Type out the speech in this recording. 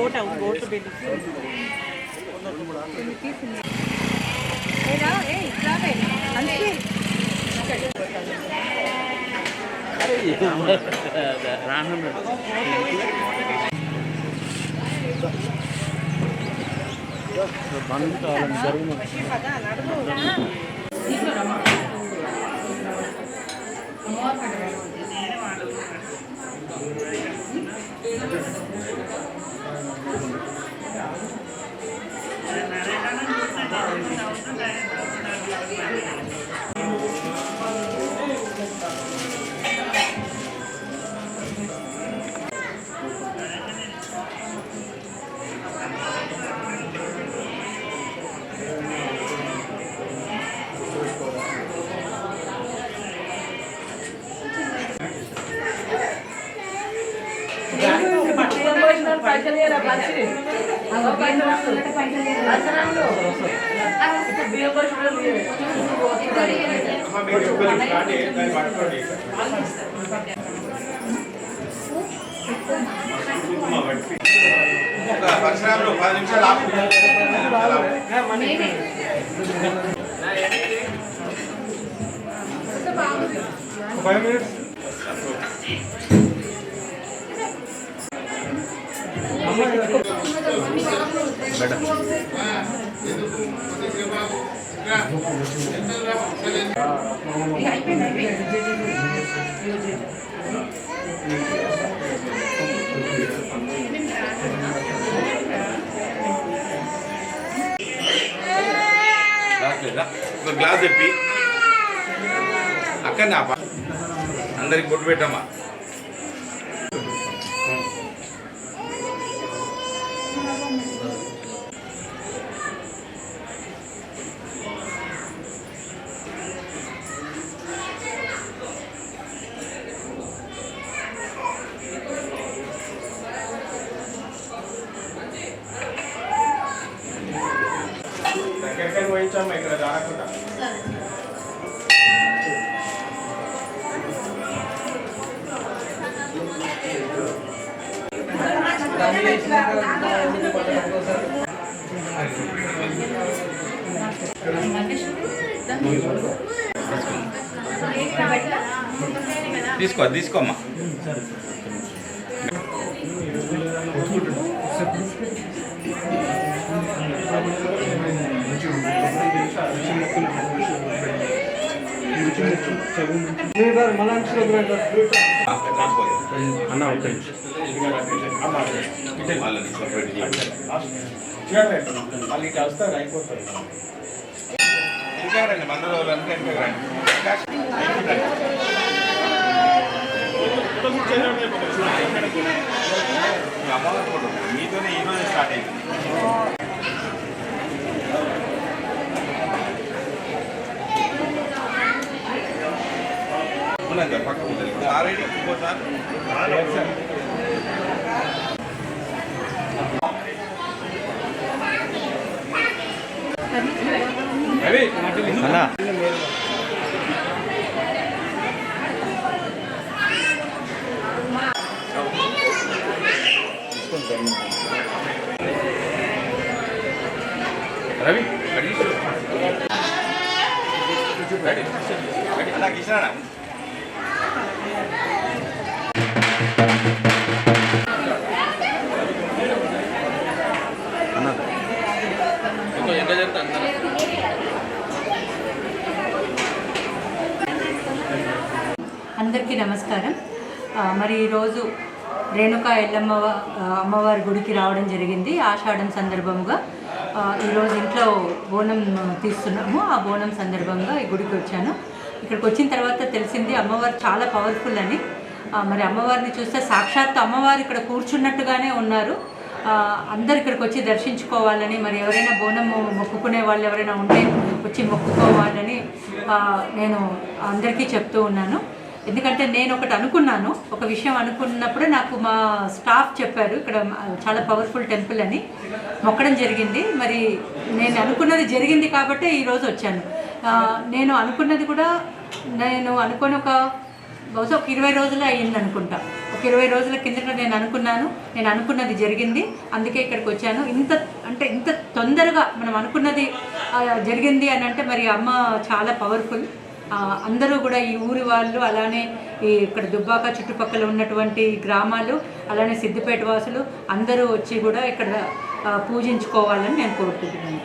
Boat है, boat पे పరిశ్రమలో 10 నిమిషాలు ఆపు. 5 minutes. ఒక గ్లాస్ చెప్పి అక్కడ అందరికి బొట్టు పెట్టమ్మా. ఎక్కడికి పోయించామ్మా ఇక్కడ రాకుండా. తీసుకోమ్మా. వస్తారు అయిపోతారు. ఇంకా రండి, మందు రోజులు అమ్మవారి ఫోటో మీతోనే ఈరోజు స్టార్ట్ అయింది. సార్ పక్క ఆల్రెడీ ఇంకోసారి రవి నాకు ఇచ్చినా అందరికీ నమస్కారం. మరి ఈరోజు రేణుకా ఎల్లమ్మ అమ్మవారి గుడికి రావడం జరిగింది. ఆషాఢం సందర్భంగా ఈరోజు ఇంట్లో బోనం తీస్తున్నాము. ఆ బోనం సందర్భంగా ఈ గుడికి వచ్చాను. ఇక్కడికి వచ్చిన తర్వాత తెలిసింది అమ్మవారు చాలా పవర్ఫుల్ అని. మరి అమ్మవారిని చూస్తే సాక్షాత్ అమ్మవారు ఇక్కడ కూర్చున్నట్టుగానే ఉన్నారు. అందరు ఇక్కడికి వచ్చి దర్శించుకోవాలని, మరి ఎవరైనా బోనము మొక్కుకునే వాళ్ళు ఎవరైనా ఉంటే వచ్చి మొక్కుకోవాలని నేను అందరికీ చెప్తూ ఉన్నాను. ఎందుకంటే నేను ఒకటి అనుకున్నాను, ఒక విషయం అనుకున్నప్పుడు నాకు మా స్టాఫ్ చెప్పారు ఇక్కడ చాలా పవర్ఫుల్ టెంపుల్ అని, మొక్కడం జరిగింది. మరి నేను అనుకున్నది జరిగింది కాబట్టే ఈరోజు వచ్చాను. నేను అనుకున్నది కూడా నేను అనుకోని ఒక బహుశా ఒక 20 రోజులు అయ్యింది అనుకుంటా. ఒక 20 రోజుల కిందట నేను అనుకున్నది జరిగింది. అందుకే ఇక్కడికి వచ్చాను. ఇంత తొందరగా మనం అనుకున్నది జరిగింది అని అంటే మరి అమ్మ చాలా పవర్ఫుల్. అందరూ కూడా ఈ ఊరి వాళ్ళు, అలానే ఇక్కడ దుబ్బాక చుట్టుపక్కల ఉన్నటువంటి గ్రామాలు, అలానే సిద్దిపేట వాసులు అందరూ వచ్చి కూడా ఇక్కడ పూజించుకోవాలని నేను కోరుకుంటున్నాను.